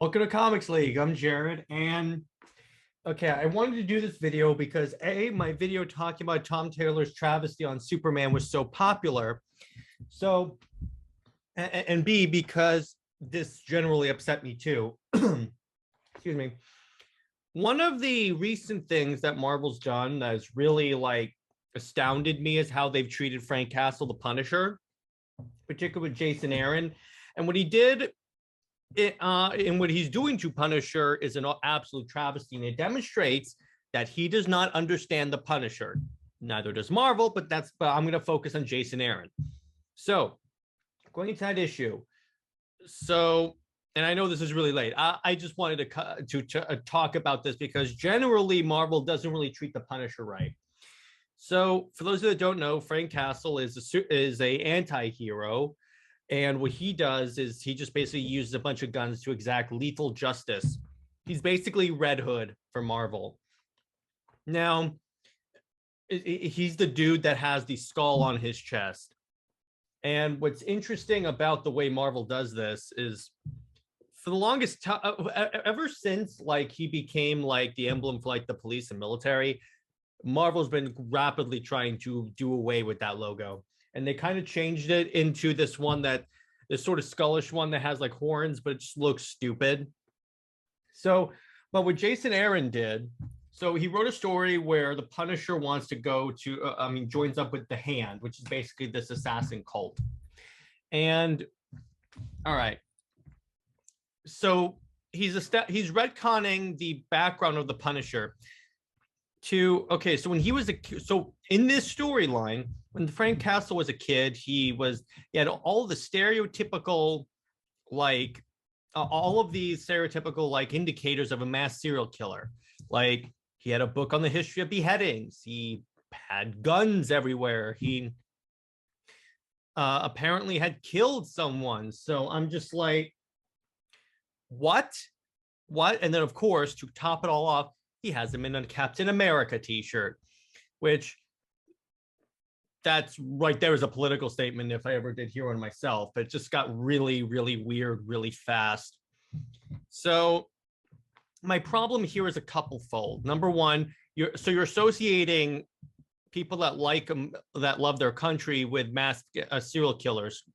Welcome to Comics League. I'm Jared, and okay, I wanted to do this video because my video talking about Tom Taylor's travesty on Superman was so popular. So, and B, because this generally upset me too. Excuse me. One of the recent things that Marvel's done that has really astounded me is how they've treated Frank Castle, the Punisher, particularly with Jason Aaron, and what he did and what he's doing to Punisher is an absolute travesty, and it demonstrates that he does not understand the Punisher. Neither does Marvel, but I'm going to focus on Jason Aaron. So, going into that issue. So, and I know this is really late. I just wanted to talk about this because generally Marvel doesn't really treat the Punisher right. So, for those that don't know, Frank Castle is a anti-hero. And what he does is he just basically uses a bunch of guns to exact lethal justice. He's basically Red Hood for Marvel. Now, he's the dude that has the skull on his chest. And what's interesting about the way Marvel does this is for the longest time, ever since he became the emblem for the police and military, Marvel's been rapidly trying to do away with that logo. And they kind of changed it into this sort of skullish one that has horns, but it just looks stupid. So, but what Jason Aaron did, so he wrote a story where the Punisher wants to go to, joins up with the Hand, which is basically this assassin cult. And all right, so he's retconning the background of the Punisher so when he was so in this storyline, when Frank Castle was a kid, he had all the stereotypical all of these stereotypical indicators of a mass serial killer. He had a book on the history of beheadings, he had guns everywhere, he apparently had killed someone. So I'm just what and then of course, to top it all off, he has him in a Captain America t-shirt, which that's right there is a political statement if I ever did hear one myself, but it just got really, really weird really fast. So my problem here is a couple fold. Number one, you're associating people that that love their country with mass serial killers.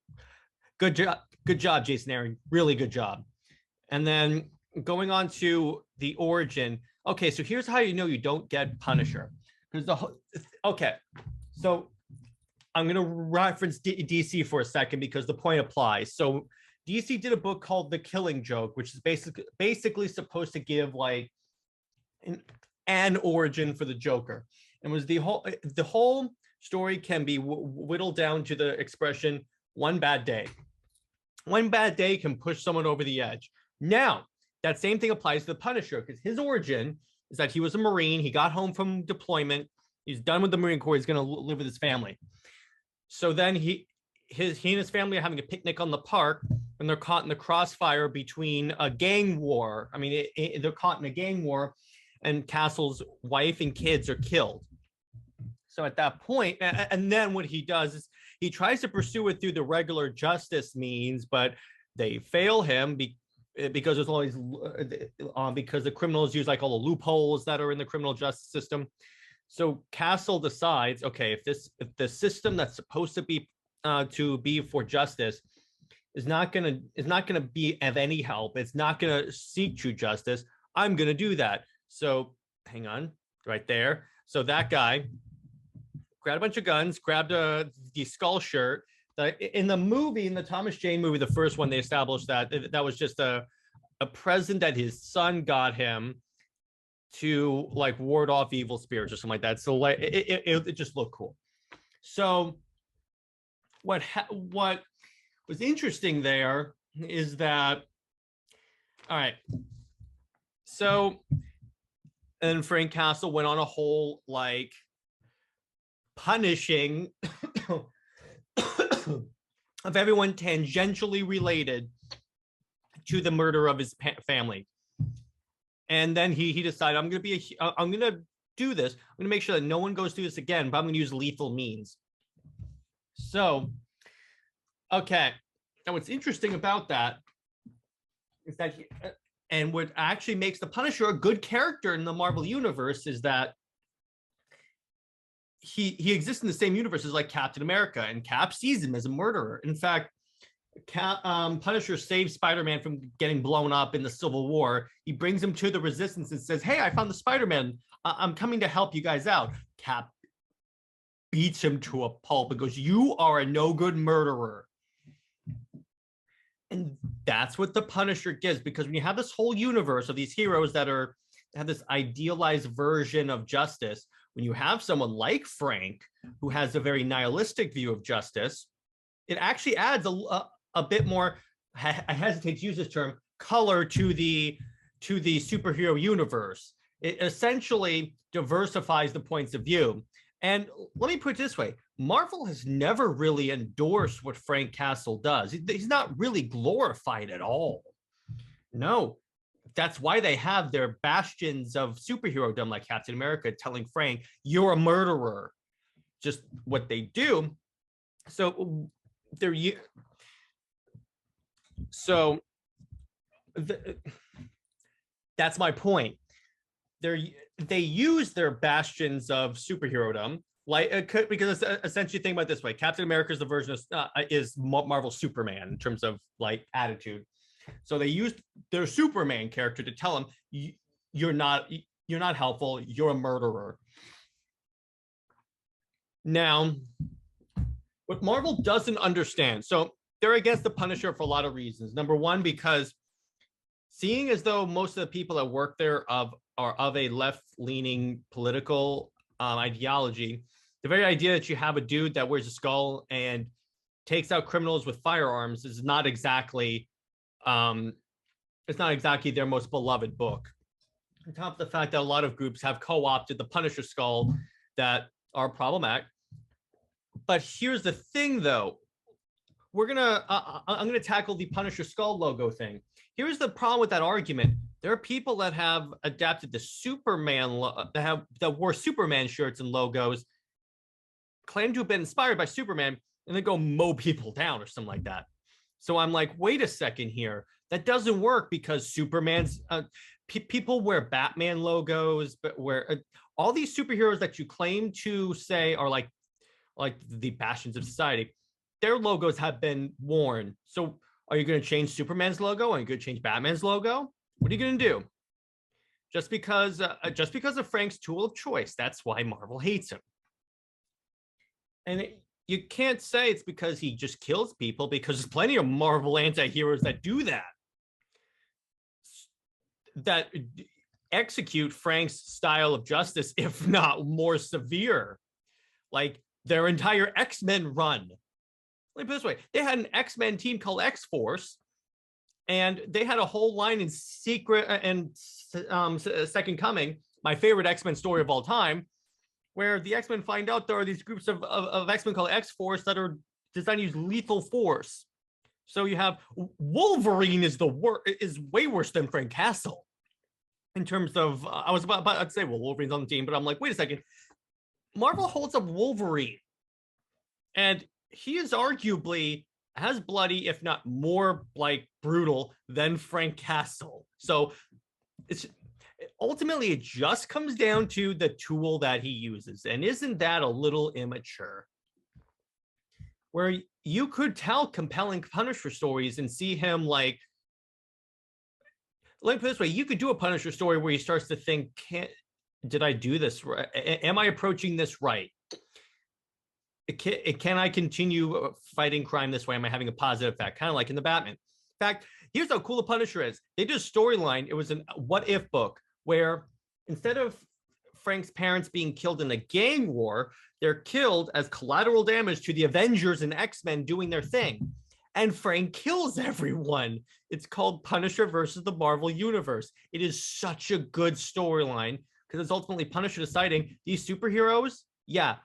Good job, Jason Aaron. Really good job. And then going on to the origin. Okay, so here's how you know you don't get Punisher. Because so I'm going to reference DC for a second because the point applies. So DC did a book called The Killing Joke, which is basically supposed to give an origin for the Joker. And was the whole story can be whittled down to the expression one bad day. One bad day can push someone over the edge. Now, that same thing applies to the Punisher because his origin is that he was a Marine. He got home from deployment. He's done with the Marine Corps. He's going to live with his family. So then he and his family are having a picnic on the park when they're caught in the crossfire between a gang war. They're caught in a gang war, and Castle's wife and kids are killed. So at that point, and then what he does is he tries to pursue it through the regular justice means, but they fail him because there's always because the criminals use all the loopholes that are in the criminal justice system. So Castle decides, okay, if the system that's supposed to be for justice is not gonna be of any help, it's not gonna seek true justice, I'm gonna do that. So hang on, right there. So that guy grabbed a bunch of guns, grabbed the skull shirt. In the Thomas Jane movie, the first one, they established that was just a present that his son got him to ward off evil spirits or something like that. So it just looked cool. So what was interesting there is that, all right, so and Frank Castle went on a whole punishing of everyone tangentially related to the murder of his family. And then he decided, I'm going to do this. I'm going to make sure that no one goes through this again, but I'm going to use lethal means. So, okay. Now what's interesting about that is that And what actually makes the Punisher a good character in the Marvel universe is that he exists in the same universe as like Captain America, and Cap sees him as a murderer. In fact, Punisher saves Spider-Man from getting blown up in the Civil War. He brings him to the Resistance and says, "Hey, I found the Spider-Man. I'm coming to help you guys out." Cap beats him to a pulp and goes, "You are a no-good murderer." And that's what the Punisher gives, because when you have this whole universe of these heroes that have this idealized version of justice, when you have someone like Frank, who has a very nihilistic view of justice, it actually adds a bit more, I hesitate to use this term, color to the superhero universe. It essentially diversifies the points of view. And let me put it this way, Marvel has never really endorsed what Frank Castle does. He's not really glorified at all. No, that's why they have their bastions of superhero-dom like Captain America telling Frank, "You're a murderer." Just what they do. So that's my point. They use their bastions of superhero-dom, like, because essentially think about it this way: Captain America is the version of is Marvel Superman in terms of like attitude. So they used their Superman character to tell him, you're not helpful, you're a murderer. Now, what Marvel doesn't understand, so they're against the Punisher for a lot of reasons. Number one, because seeing as though most of the people that work there are of a left-leaning political ideology, the very idea that you have a dude that wears a skull and takes out criminals with firearms is not exactly their most beloved book. On top of the fact that a lot of groups have co-opted the Punisher skull that are problematic. But here's the thing, though. I'm gonna tackle the Punisher skull logo thing. Here's the problem with that argument. There are people that have adapted the Superman that wore Superman shirts and logos, claim to have been inspired by Superman, and then go mow people down or something like that. So I'm like, wait a second here. That doesn't work, because Superman's people wear Batman logos, but where all these superheroes that you claim to say are like the bastions of society, their logos have been worn. So are you going to change Superman's logo? Are you going to change Batman's logo? What are you going to do? Just because of Frank's tool of choice, that's why Marvel hates him. And you can't say it's because he just kills people, because there's plenty of Marvel anti-heroes that do that execute Frank's style of justice, if not more severe. Like their entire X-Men run. Let me put it this way: they had an X-Men team called X-Force, and they had a whole line in Secret and Second Coming, my favorite X-Men story of all time, where the X-Men find out there are these groups of X-Men called X-Force that are designed to use lethal force. So you have Wolverine is way worse than Frank Castle in terms of, I was about to say, well, Wolverine's on the team, but I'm like, wait a second. Marvel holds up Wolverine, and he is arguably as bloody, if not more like brutal, than Frank Castle. So it's ultimately, it just comes down to the tool that he uses. And isn't that a little immature? Where you could tell compelling Punisher stories and see him like, let me put it this way, you could do a Punisher story where he starts to think, did I do this right? Am I approaching this right? Can I continue fighting crime this way? Am I having a positive effect? Kind of like in the Batman. In fact, here's how cool the Punisher is. They did a storyline. It was an what if book where instead of Frank's parents being killed in a gang war, they're killed as collateral damage to the Avengers and X-Men doing their thing. And Frank kills everyone. It's called Punisher versus the Marvel Universe. It is such a good storyline because it's ultimately Punisher deciding these superheroes, yeah,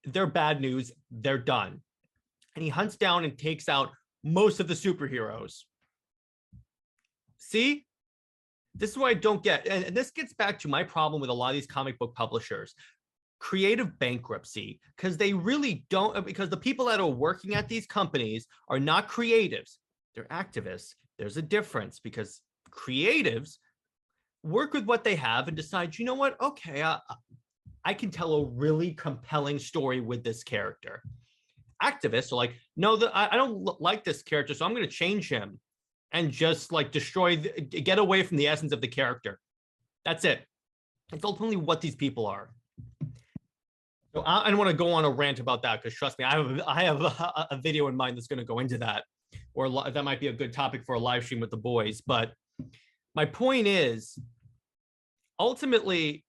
they're bad news. They're done. And he hunts down and takes out most of the superheroes. See? This is what I don't get. And this gets back to my problem with a lot of these comic book publishers. Creative bankruptcy, because they really don't, because the people that are working at these companies are not creatives. They're activists. There's a difference, because creatives work with what they have and decide, you know what? Okay, I can tell a really compelling story with this character. Activists are like, no, I don't like this character, so I'm going to change him and just like get away from the essence of the character. That's it. It's ultimately what these people are. So I don't want to go on a rant about that because trust me, I have a video in mind that's going to go into that, or that might be a good topic for a live stream with the boys. But my point is, ultimately,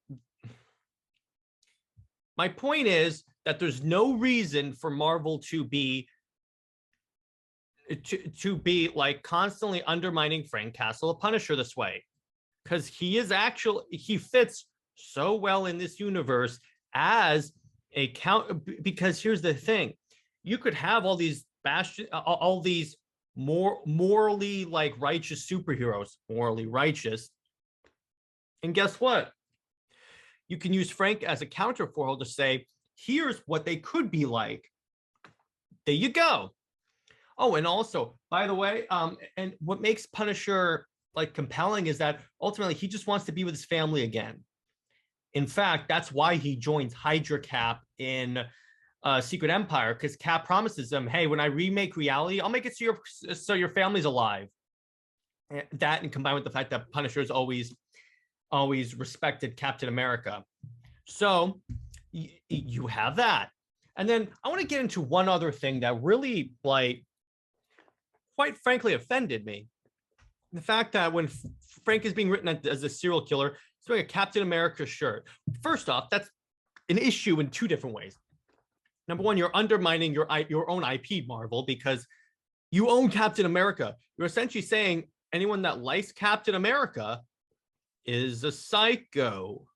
my point is that there's no reason for Marvel to be like constantly undermining Frank Castle, a Punisher, this way, because he fits so well in this universe as a because here's the thing, you could have all these morally like righteous superheroes, morally righteous, and guess what? You can use Frank as a counterfoil to say, here's what they could be like. There you go. Oh, and also, by the way, and what makes Punisher like compelling is that ultimately he just wants to be with his family again. In fact, that's why he joins Hydra Cap in Secret Empire, because Cap promises him, hey, when I remake reality, I'll make it so your family's alive. And that, and combined with the fact that Punisher's always respected Captain America. So you have that. And then I want to get into one other thing that really, like, quite frankly, offended me. The fact that when Frank is being written as a serial killer, he's wearing a Captain America shirt. First off, that's an issue in two different ways. Number one, you're undermining your own IP, Marvel, because you own Captain America. You're essentially saying anyone that likes Captain America is a psycho.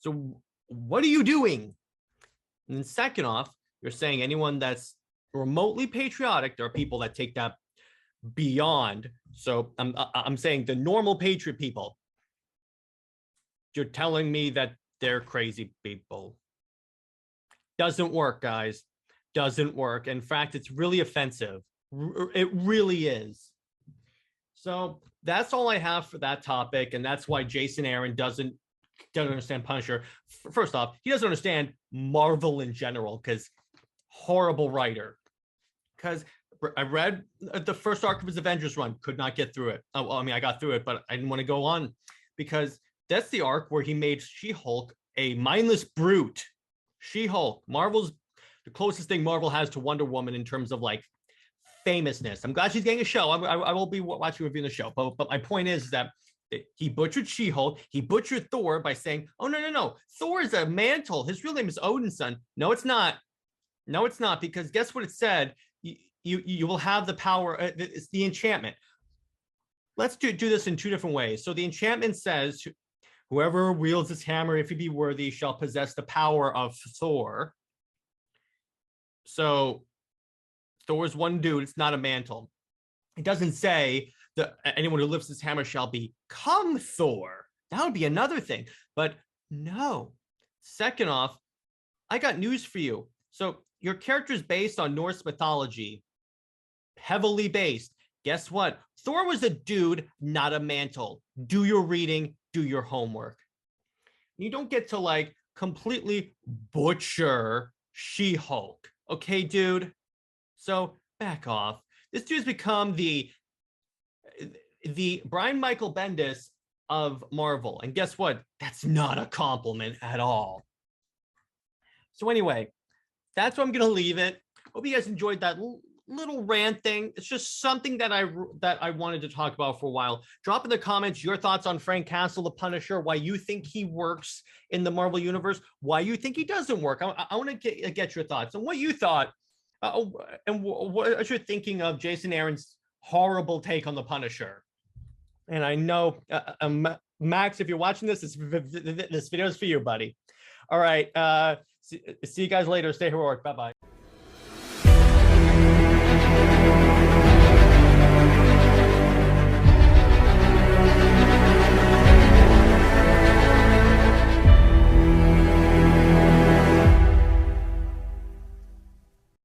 So what are you doing? And then second off, you're saying anyone that's remotely patriotic, there are people that take that beyond. So I'm saying the normal patriot people, you're telling me that they're crazy people. Doesn't work, guys. Doesn't work. In fact, it's really offensive. It really is. So that's all I have for that topic, and that's why Jason Aaron doesn't understand Punisher. First off, he doesn't understand Marvel in general, because horrible writer. Because I read the first arc of his Avengers run, could not get through it. Oh, well, I mean, I got through it, but I didn't want to go on, because that's the arc where he made She-Hulk a mindless brute. She-Hulk, Marvel's the closest thing Marvel has to Wonder Woman in terms of like famousness. I'm glad she's getting a show. I will be watching, reviewing the show. But my point is that he butchered She-Hulk. He butchered Thor by saying, oh, no. Thor is a mantle. His real name is Odin's son. No, it's not. No, it's not. Because guess what it said? You will have the power. It's the enchantment. Let's do this in two different ways. So the enchantment says, whoever wields this hammer, if he be worthy, shall possess the power of Thor. So Thor's one dude. It's not a mantle. It doesn't say that anyone who lifts this hammer shall become Thor. That would be another thing. But no. Second off, I got news for you. So your character is based on Norse mythology. Heavily based. Guess what? Thor was a dude, not a mantle. Do your reading. Do your homework. You don't get to like completely butcher She-Hulk. Okay, dude? So back off. This dude's become the Brian Michael Bendis of Marvel. And guess what? That's not a compliment at all. So anyway, that's where I'm going to leave it. Hope you guys enjoyed that little rant thing. It's just something that I wanted to talk about for a while. Drop in the comments your thoughts on Frank Castle, the Punisher, why you think he works in the Marvel Universe, why you think he doesn't work. I want to get your thoughts and what you thought, and what you're thinking of Jason Aaron's horrible take on the Punisher. And I know, Max, if you're watching this, this video is for you, buddy. All right. See you guys later. Stay heroic. Bye-bye.